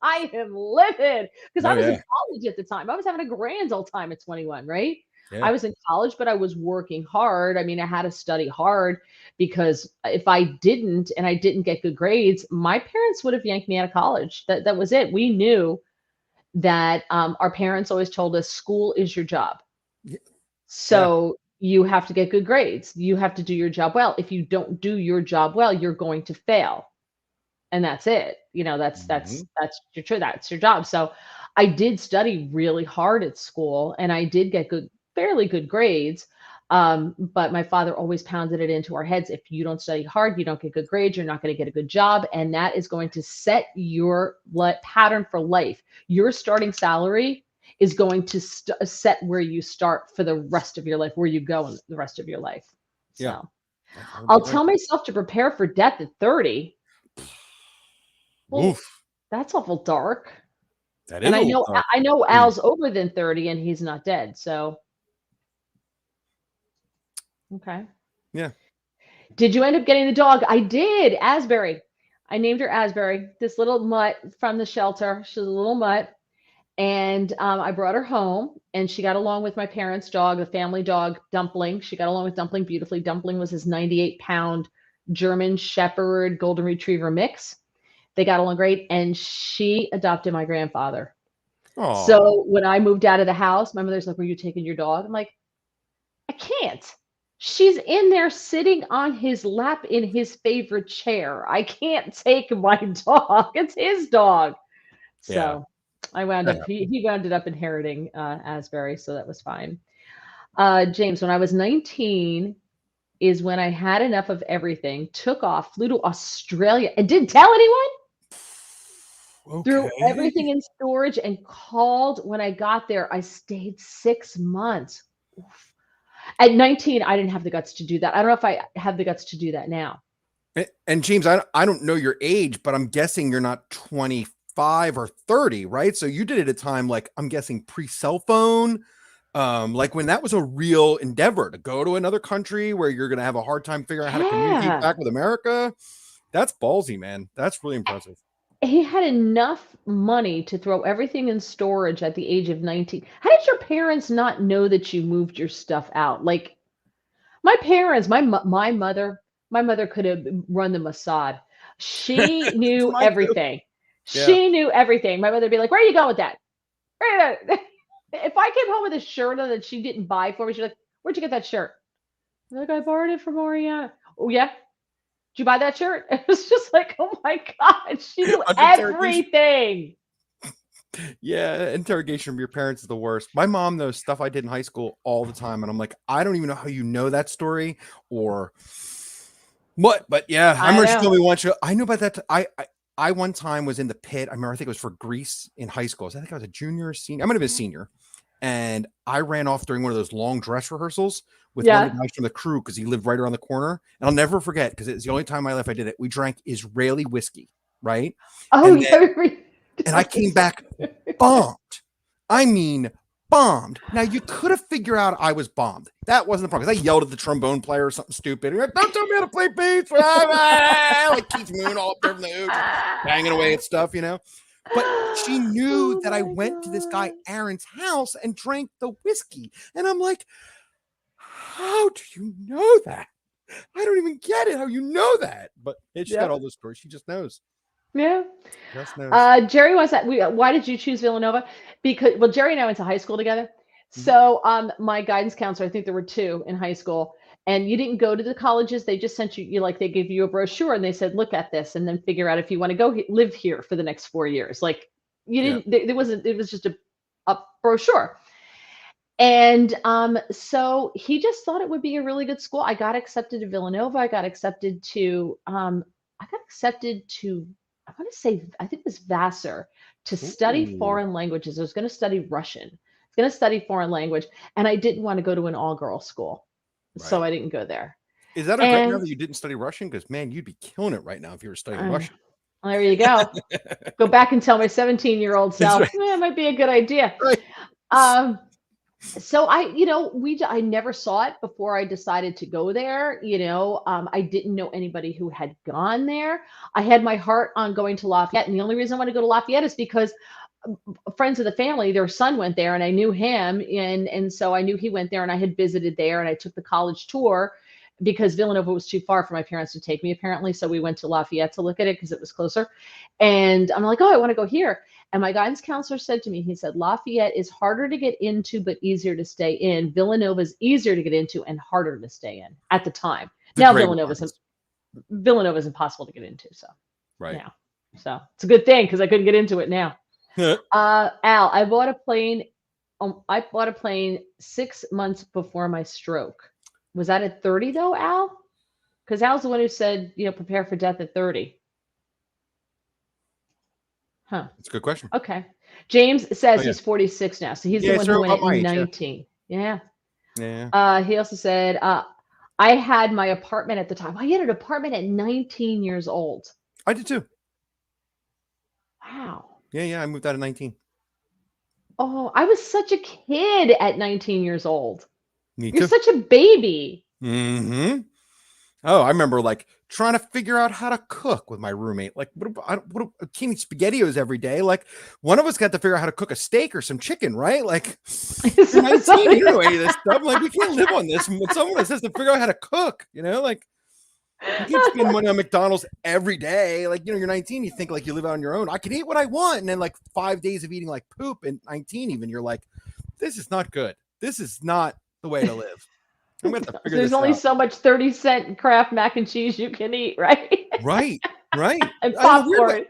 I am living. Because I was in college at the time. I was having a grand old time at 21, right? Yeah. I was in college, but I was working hard. I mean, I had to study hard because if I didn't and I didn't get good grades, my parents would have yanked me out of college. That was it. We knew that our parents always told us school is your job. Yeah. So you have to get good grades. You have to do your job well. If you don't do your job well, you're going to fail. And that's it. That's your job. So I did study really hard at school and I did get fairly good grades. But my father always pounded it into our heads. If you don't study hard, you don't get good grades, you're not going to get a good job. And that is going to set your pattern for life. Your starting salary is going to set where you start for the rest of your life, where you go in the rest of your life. So Yeah. I'll tell myself to prepare for death at 30. Well, Oof. that's awful dark. That is And a little dark. I know Al's over than 30 and he's not dead. So okay. Yeah. Did you end up getting the dog? I did. Asbury. I named her Asbury, this little mutt from the shelter. She's a little mutt. And I brought her home and she got along with my parents' dog, the family dog, Dumpling. She got along with Dumpling beautifully. Dumpling was his 98-pound German Shepherd Golden Retriever mix. They got along great. And she adopted my grandfather. Aww. So when I moved out of the house, my mother's like, were you taking your dog? I'm like, I can't. She's in there sitting on his lap in his favorite chair. I can't take my dog. It's his dog. So I wound up, he wound up inheriting Asbury. So that was fine. James, when I was 19 is when I had enough of everything, took off, flew to Australia and didn't tell anyone. Okay. Threw everything in storage and called when I got there. I stayed 6 months. Oof. At 19, I didn't have the guts to do that. I don't know if I have the guts to do that now. And James, I don't know your age, but I'm guessing you're not 25 or 30, right? So you did it at a time like I'm guessing pre-cell phone, like when that was a real endeavor to go to another country where you're going to have a hard time figuring out how to communicate back with America. That's ballsy, man. That's really impressive. He had enough money to throw everything in storage at the age of 19. How did your parents not know that you moved your stuff out? Like my parents, my mother could have run the Mossad. She knew everything. Yeah. She knew everything. My mother would be like, where are you going with that? If I came home with a shirt on that she didn't buy for me, she's like, where'd you get that shirt? I'm like, I borrowed it from Oriana. Oh, yeah? Did you buy that shirt? It was just like, oh my God, she knew everything. Yeah, interrogation from your parents is the worst. My mom knows stuff I did in high school all the time. And I'm like, I don't even know how you know that story or what. But yeah, I remember she told me once, I knew about that. I one time was in the pit. I remember, I think it was for Greece in high school. So I think I was a junior or senior. I might have been a senior. And I ran off during one of those long dress rehearsals with one of the guys from the crew because he lived right around the corner. And I'll never forget because it's the only time in my life I did it. We drank Israeli whiskey, right? Oh, and and I came back bombed. I mean, bombed. Now you could have figured out I was bombed. That wasn't the problem. Because I yelled at the trombone player or something stupid. Like, don't tell me how to play bass. Like Keith Moon all up there from the Ooch, banging away at stuff, But she knew Oh that I my went to this guy God. Aaron's house and drank the whiskey. And I'm like, how do you know that? I don't even get it how you know that. But she's got Yep. all those stories. She just knows. Yeah. Just knows. Jerry wants that. Why did you choose Villanova? Because well, Jerry and I went to high school together. Mhm. So my guidance counselor, I think there were two in high school, and you didn't go to the colleges. They just sent you like they gave you a brochure and they said, look at this and then figure out if you want to go live here for the next 4 years. Like you Yeah. didn't. There wasn't. It was just a brochure. And so he just thought it would be a really good school. I got accepted to Villanova. I got accepted to I want to say I think it was Vassar to study Ooh. foreign languages. I was going to study Russian. I was going to study foreign language, and I didn't want to go to an all-girl school, so Right. I didn't go there. Is that a regret now And that you didn't study Russian? Because man, you'd be killing it right now if you were studying uh, Russian. there you go. Go back and tell my 17-year-old That's self, right. it might be a good idea. Right. So I never saw it before I decided to go there. I didn't know anybody who had gone there. I had my heart on going to Lafayette, and the only reason I want to go to Lafayette is because friends of the family, their son went there, and I knew him, and so I knew he went there, and I had visited there, and I took the college tour because Villanova was too far for my parents to take me apparently. So we went to Lafayette to look at it because it was closer. And I'm like, oh, I want to go here. And my guidance counselor said to me, he said, Lafayette is harder to get into, but easier to stay in. Villanova is easier to get into and harder to stay in at the time. The Now gray Villanova's impossible to get into. So right. yeah. So it's a good thing because I couldn't get into it now. Al, I bought a plane. I bought a plane 6 months before my stroke. Was that at 30 though, Al? Because Al's the one who said, prepare for death at 30. Huh. That's a good question. Okay. James says Oh, yeah. he's 46 now. So he's Yeah, the one so who went about my in age, yeah. 19. Yeah. Yeah. He also said, I had my apartment at the time. I had an apartment at 19 years old. I did too. Wow. Yeah. I moved out at 19. Oh, I was such a kid at 19 years old. Me You're too. such a baby. Mm-hmm. Oh, I remember like trying to figure out how to cook with my roommate. Like, can eat SpaghettiOs every day. Like, one of us got to figure out how to cook a steak or some chicken, right? Like, you're 19, you don't know any of this stuff. Like, we can't live on this. Someone else has to figure out how to cook. Like, you can't spend money on McDonald's every day. Like, you're 19, you think like you live on your own. I can eat what I want, and then like 5 days of eating like poop, and 19 even, you're like, this is not good. This is not the way to live. I'm gonna have to figure There's this only out. so much 30-cent Kraft mac and cheese you can eat, right? Right. And I mean, popcorn.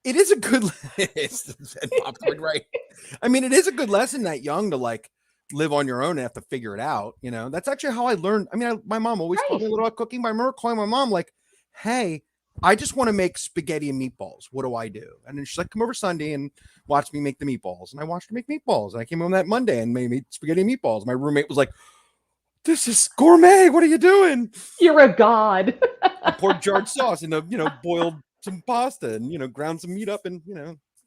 it is a good and popcorn, right? I mean, it is a good lesson that young to like live on your own and have to figure it out. That's actually how I learned. I mean, my mom always taught me a little about cooking, but I remember calling my mom like, hey, I just want to make spaghetti and meatballs. What do I do? And then she's like, come over Sunday and watch me make the meatballs. And I watched her make meatballs. And I came home that Monday and made spaghetti and meatballs. My roommate was like, this is gourmet. What are you doing? You're a god. I poured jarred sauce and boiled some pasta and ground some meat up and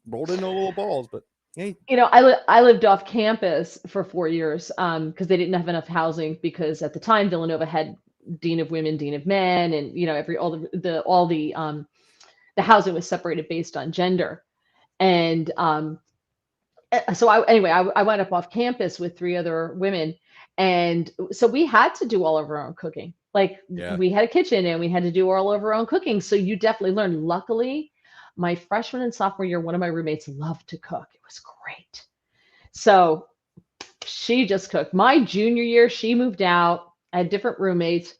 rolled it into little balls. But hey, I lived off campus for 4 years because they didn't have enough housing because at the time Villanova had dean of women, dean of men, and all the housing was separated based on gender. And so I went up off campus with 3 other women. And so we had to do all of our own cooking. Like we had a kitchen and we had to do all of our own cooking. So you definitely learned. Luckily, my freshman and sophomore year, one of my roommates loved to cook. It was great. So she just cooked. My junior year, she moved out. I had different roommates.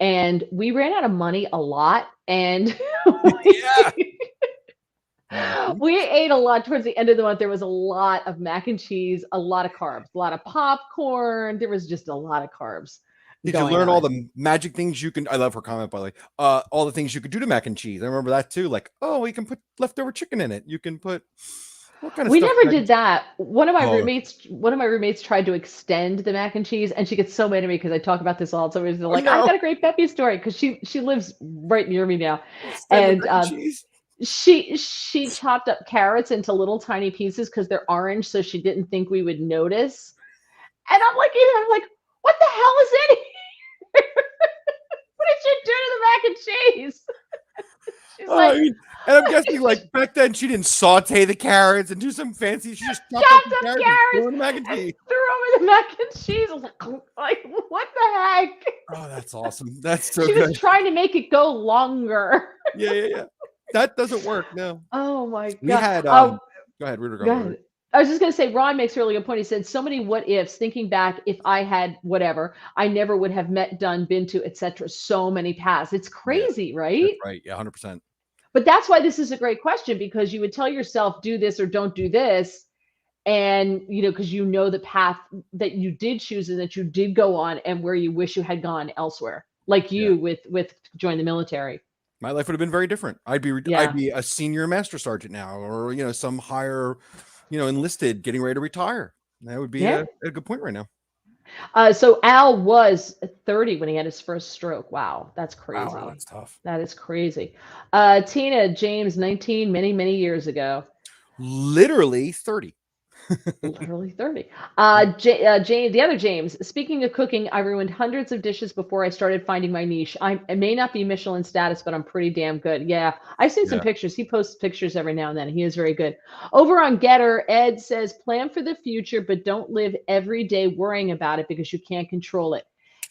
And we ran out of money a lot. And we ate a lot towards the end of the month. There was a lot of mac and cheese, a lot of carbs, a lot of popcorn. There was just a lot of carbs. Did you learn all the magic things you can? I love her comment, by the way. All the things you could do to mac and cheese. I remember that too. Like, oh, you can put leftover chicken in it. You can put what kind of we stuff? Never did that. One of my roommates tried to extend the mac and cheese, and she gets so mad at me because I talk about this all the time. She's like, I got a great Peppy story because she lives right near me now, and she chopped up carrots into little tiny pieces because they're orange, so she didn't think we would notice. And I'm like, what the hell is in here? What did you do to the mac and cheese? She's I like, mean, and I'm guessing like back then she didn't saute the carrots and do some fancy. She just chopped up chopped the up carrots, and carrots threw in the mac and and cheese. threw over the mac and cheese. Like, what the heck? Oh, that's awesome. That's so She good. was trying to make it go longer. Yeah. That doesn't work. No. Oh my We god. had Oh, go ahead, Ruder. go ahead. I was just going to say, Ron makes a really good point. He said, so many what ifs, thinking back, if I had whatever, I never would have met, done, been to, etc. So many paths. It's crazy, right? That's right. Yeah, 100%. But that's why this is a great question, because you would tell yourself, do this or don't do this. And, because you know the path that you did choose and that you did go on and where you wish you had gone elsewhere, like you with join the military. My life would have been very different. I'd be a senior master sergeant now, or some higher, enlisted, getting ready to retire. That would be a good point right now. So Al was 30 when he had his first stroke. Wow, that's crazy. Wow, that's tough. That is crazy. Tina James, 19, many, many years ago. Literally 30. Literally 30. James, the other James, speaking of cooking, I ruined hundreds of dishes before I started finding my niche. I may not be Michelin status, but I'm pretty damn good. Yeah, I've seen some pictures. He posts pictures every now and then. He is very good. Over on Getter, Ed says, plan for the future, but don't live every day worrying about it because you can't control it.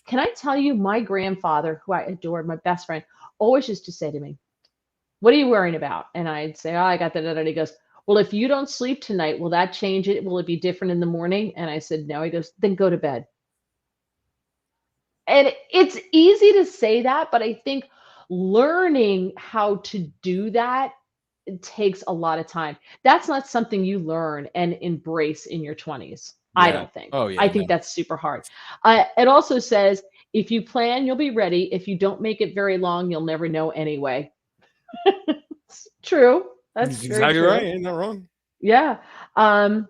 Can I tell you, my grandfather, who I adored, my best friend, always used to say to me, what are you worrying about? And I'd say, oh, I got that. And he goes, well, if you don't sleep tonight, will that change it? Will it be different in the morning? And I said, no. He goes, then go to bed. And it's easy to say that, but I think learning how to do that, it takes a lot of time. That's not something you learn and embrace in your 20s. I don't think. Oh, yeah. I think that's super hard. It also says, if you plan, you'll be ready. If you don't make it very long, you'll never know anyway. It's true. That's exactly right. Ain't that wrong? Yeah. I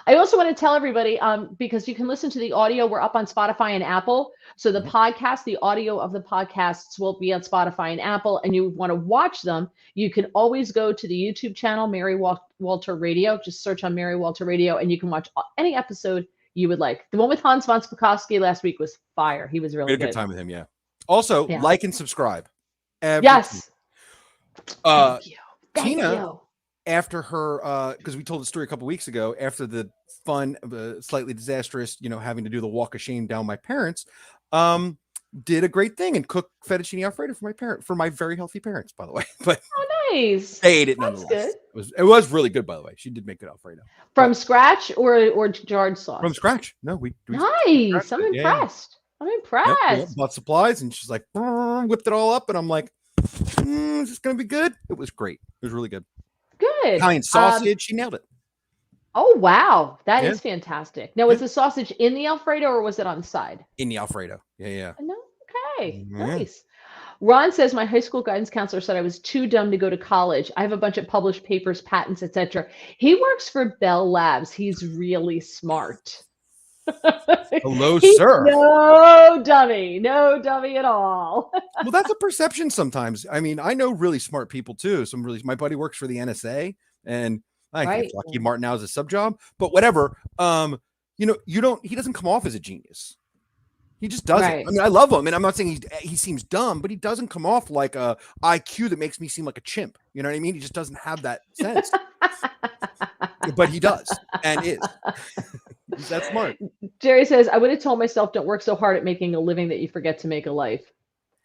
also want to tell everybody, because you can listen to the audio. We're up on Spotify and Apple. So the podcast, the audio of the podcasts will be on Spotify and Apple, and you want to watch them, you can always go to the YouTube channel, Mary Walter Radio. Just search on Mary Walter Radio, and you can watch any episode you would like. The one with Hans von Spakovsky last week was fire. He was really good. We had a good time with him, yeah. Also, like and subscribe. Yes. Thank you. Tina, after her, because we told the story a couple weeks ago, after the fun, slightly disastrous, having to do the walk of shame down my parents, did a great thing and cooked fettuccine alfredo for my very healthy parents, by the way. But nice. They ate it nonetheless. Good. It was really good, by the way. She did make good alfredo. From scratch or jarred sauce? From scratch. No, we nice. I'm impressed. I'm impressed. Yeah, bought supplies and she's like, whipped it all up, and I'm like, is this gonna be good? It was great. It was really good. Good. Italian sausage. She nailed it. Oh wow, that is fantastic. Now, was the sausage in the Alfredo or was it on the side? In the Alfredo. Yeah. No. Okay. Nice. Ron says my high school guidance counselor said I was too dumb to go to college. I have a bunch of published papers, patents, etc. He works for Bell Labs. He's really smart. Hello, sir. No dummy at all. Well, that's a perception sometimes. I mean, I know really smart people too. My buddy works for the NSA, and I think Lockheed Martin now is a sub job, but whatever. He doesn't come off as a genius. He just doesn't. Right. I mean, I love him, and I'm not saying he seems dumb, but he doesn't come off like a IQ that makes me seem like a chimp. You know what I mean? He just doesn't have that sense. But he does, and is. He's that smart. Jerry says, I would have told myself, don't work so hard at making a living that you forget to make a life.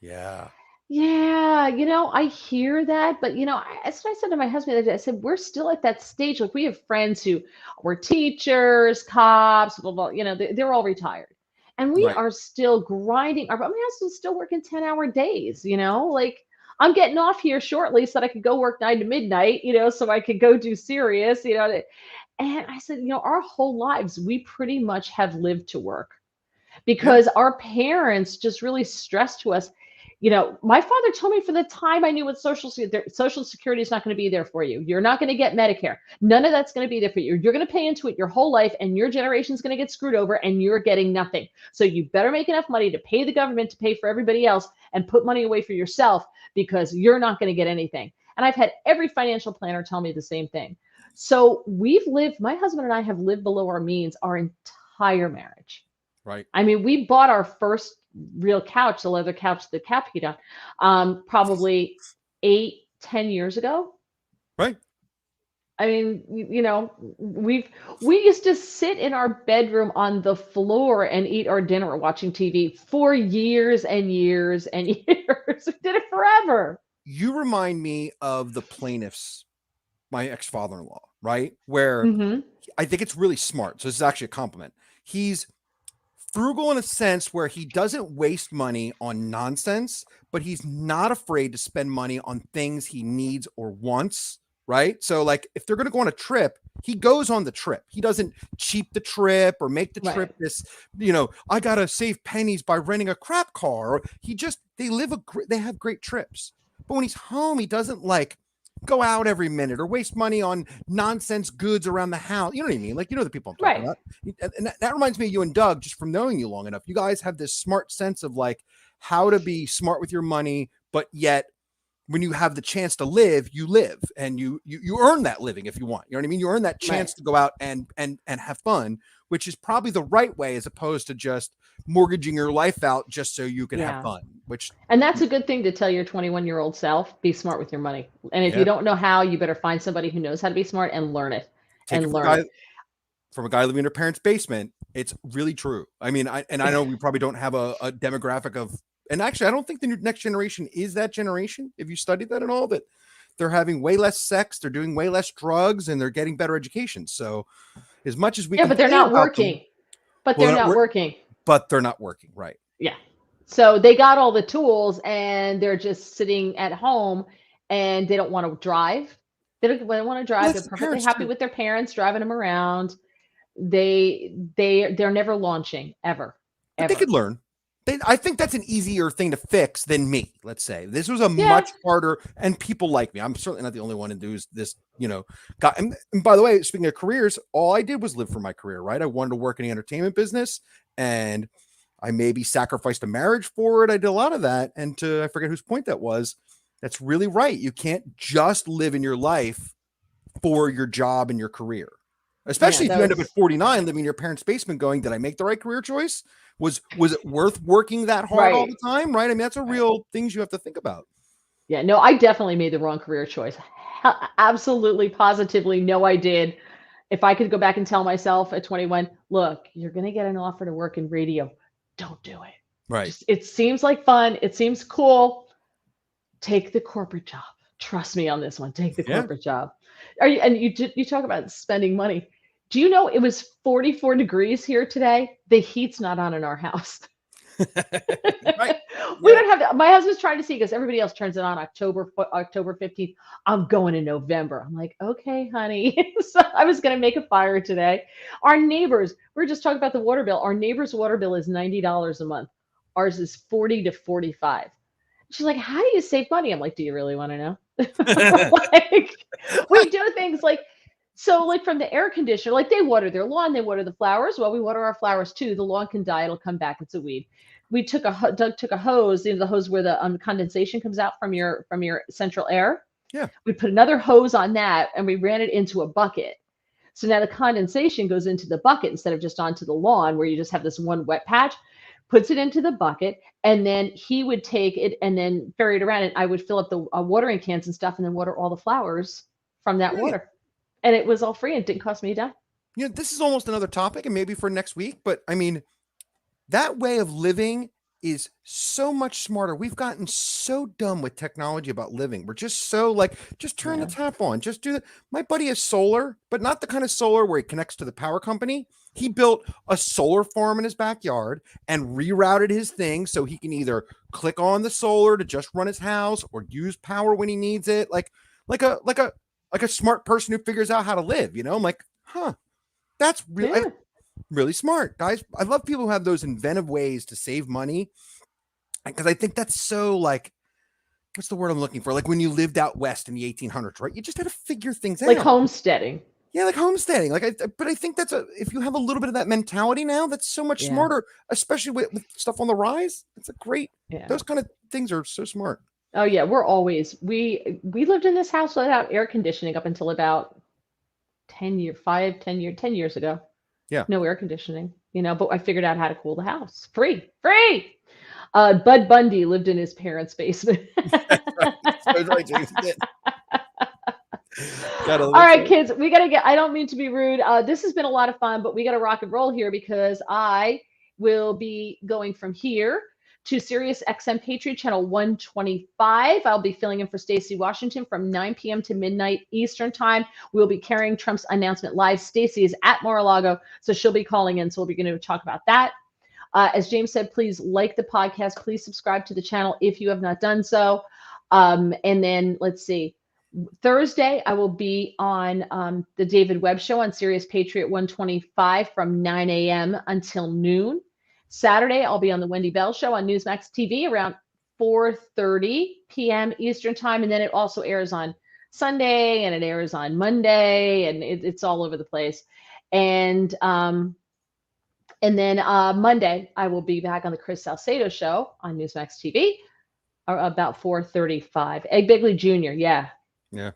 Yeah. Yeah, I hear that, but that's what I said to my husband the other day. I said, we're still at that stage. Like, we have friends who were teachers, cops, blah, blah, they're all retired. And we are still grinding. My husband's still working 10-hour days, like I'm getting off here shortly so that I could go work 9 to midnight, so I could go do Sirius, And I said, our whole lives, we pretty much have lived to work because our parents just really stressed to us. My father told me from the time I knew what Social Security is not going to be there for you. You're not going to get Medicare. None of that's going to be there for you. You're going to pay into it your whole life, and your generation is going to get screwed over, and you're getting nothing. So you better make enough money to pay the government to pay for everybody else and put money away for yourself because you're not going to get anything. And I've had every financial planner tell me the same thing. So my husband and I have lived below our means our entire marriage. Right. I mean, we bought our first real couch, the leather couch, the cap heat on, probably 8, 10 years ago. Right. I mean, we used to sit in our bedroom on the floor and eat our dinner watching TV for years and years and years. We did it forever. You remind me of the plaintiffs, my ex-father-in-law, right? Where Hmm. I think it's really smart. So this is actually a compliment. He's frugal in a sense where he doesn't waste money on nonsense, but he's not afraid to spend money on things he needs or wants, right? So like if they're going to go on a trip, he goes on the trip. He doesn't cheap the trip or make the Right. trip this, I got to save pennies by renting a crap car. Or they have great trips. But when he's home, he doesn't like go out every minute or waste money on nonsense goods around the house. You know what I mean? Like, the people I'm talking Right. about. And that reminds me of you and Doug, just from knowing you long enough. You guys have this smart sense of like how to be smart with your money, but yet when you have the chance to live, you live and you earn that living if you want. You know what I mean? You earn that chance Right. to go out and have fun, which is probably the right way as opposed to just mortgaging your life out just so you can Yeah. have fun, which And that's a good thing to tell your 21-year-old self. Be smart with your money. And if Yeah. you don't know how, you better find somebody who knows how to be smart and learn it. take it And from a learn guy, it. from a guy living in a parent's basement. It's really true. I mean, I know we probably don't have a demographic of, and actually, I don't think the next generation is that generation. If you studied that at all, that they're having way less sex, they're doing way less drugs, and they're getting better education. So, as much as we Yeah, but they're complain not about them, working. But Well, they're they're not not wor- working. but they're not working, right? Yeah. So they got all the tools and they're just sitting at home and they don't want to drive. They don't want to drive. that's They're the perfectly parents happy too. with their parents driving them around. They're never launching ever. But they Ever. could learn. I think that's an easier thing to fix than me. Let's say this was a Yeah. much harder, and people like me. I'm certainly not the only one who does this. Got. And by the way, speaking of careers, all I did was live for my career. Right, I wanted to work in the entertainment business, and I maybe sacrificed a marriage for it. I did a lot of that, and I forget whose point that was. That's really right. You can't just live in your life for your job and your career. Especially if that you end up was- at 49 living in your parents' basement going, did I make the right career choice? Was it worth working that hard all Right. the time? Right. I mean, that's a real things you have to think about. Yeah, no, I definitely made the wrong career choice. Absolutely, positively, no, I did. If I could go back and tell myself at 21, look, you're going to get an offer to work in radio. Don't do it. Right. It seems like fun. It seems cool. Take the corporate job. Trust me on this one. Take the Yeah. corporate job. You talk about spending money. Do you know it was 44 degrees here today? The heat's not on in our house. Right. We Yeah. don't have that. My husband's trying to see because everybody else turns it on October 15th. I'm going in November. I'm like, okay, honey. So I was going to make a fire today. Our neighbors, we were just talking about the water bill. Our neighbor's water bill is $90 a month. Ours is 40 to 45. She's like, how do you save money? I'm like, do you really want to know? Like, we do things like, so like from the air conditioner, like they water their lawn, they water the flowers. Well, we water our flowers too. The lawn can die, it'll come back. It's a weed. Doug took a hose, the hose where the condensation comes out from your central air. Yeah. We put another hose on that and we ran it into a bucket. So now the condensation goes into the bucket instead of just onto the lawn where you just have this one wet patch. Puts it into the bucket, and then he would take it and then ferry it around, and I would fill up the watering cans and stuff, and then water all the flowers from that Right. water. And it was all free and it didn't cost me a dime. This is almost another topic and maybe for next week, but I mean, that way of living is so much smarter. We've gotten so dumb with technology about living. We're just so like, just turn the tap on, just do that. My buddy has solar, but not the kind of solar where he connects to the power company. He built a solar farm in his backyard and rerouted his thing so he can either click on the solar to just run his house or use power when he needs it. Like a smart person who figures out how to live, I'm like, that's really, Yeah. really smart, guys. I love people who have those inventive ways to save money because I think that's so like, what's the word I'm looking for? Like when you lived out west in the 1800s, right? You just had to figure things Like out. homesteading. Yeah, like homesteading. But I think if you have a little bit of that mentality now, that's so much Yeah. smarter, especially with stuff on the rise. It's a great. Yeah. Those kind of things are so smart. Oh yeah, we lived in this house without air conditioning up until about 10 years ago. Yeah. No air conditioning, but I figured out how to cool the house. Free. Bud Bundy lived in his parents' basement. That's right, James did. All right, kids, we got to get, I don't mean to be rude. This has been a lot of fun, but we got to rock and roll here because I will be going from here to Sirius XM Patriot Channel 125. I'll be filling in for Stacey Washington from 9 p.m. to midnight Eastern time. We'll be carrying Trump's announcement live. Stacey is at Mar-a-Lago, so she'll be calling in. So we'll be going to talk about that. As James said, please like the podcast. Please subscribe to the channel if you have not done so. And then let's see. Thursday, I will be on the David Webb Show on Sirius Patriot 125 from 9 a.m. until noon. Saturday, I'll be on the Wendy Bell Show on Newsmax TV around 4:30 p.m. Eastern time. And then it also airs on Sunday and it airs on Monday, and it's all over the place. And then Monday, I will be back on the Chris Salcedo Show on Newsmax TV about 4:35. Ed Bigley Jr., yeah. Yeah.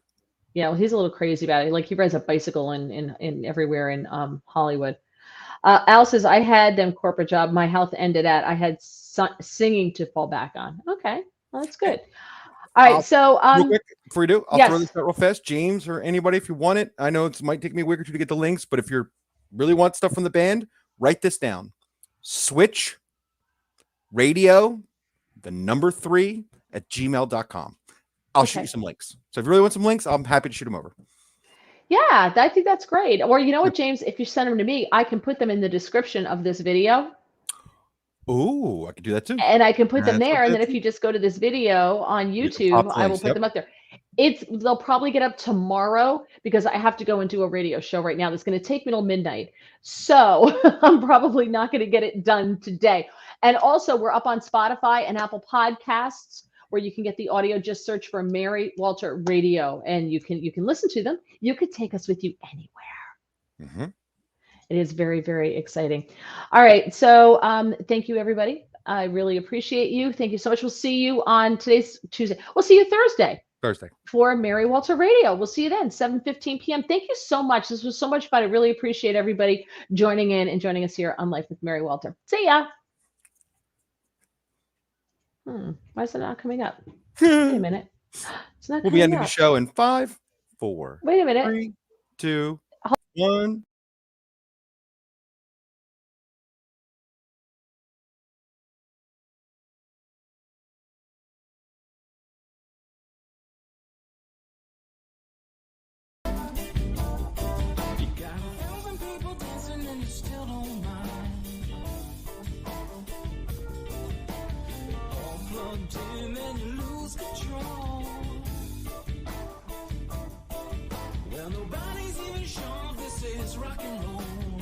Yeah, well, he's a little crazy about it. Like he rides a bicycle in everywhere in Hollywood. Al says, I had them corporate job. My health ended at, I had singing to fall back on. Okay, well, that's good. All right, so real quick, before we do, I'll yes. throw this out real fast. James or anybody, if you want it, I know it might take me a week or two to get the links, but if you really want stuff from the band, write this down. Switch radio, the number 3 at gmail.com. I'll shoot you some links. So if you really want some links, I'm happy to shoot them over. Yeah, I think that's great. Or you know what, James, if you send them to me, I can put them in the description of this video. Oh, I could do that too. And I can put them there. And then if you just go to this video on YouTube, I will put them up there. They'll probably get up tomorrow because I have to go and do a radio show right now. That's going to take me till midnight. So I'm probably not going to get it done today. And also we're up on Spotify and Apple Podcasts, where you can get the audio. Just search for Mary Walter Radio and you can listen to them. You could take us with you anywhere. Mm-hmm. It is very, very exciting. All right. So thank you, everybody. I really appreciate you. Thank you so much. We'll see you on today's Tuesday. We'll see you Thursday for Mary Walter Radio. We'll see you then, 7:15 p.m. Thank you so much. This was so much fun. I really appreciate everybody joining in and joining us here on Life with Mary Walter. See ya. Why is it not coming up? Wait a minute. It's not. We'll be ending the show in 5, 4. Wait a minute. 3, 2, 1. And you lose control. Well, nobody's even sure this is rock and roll.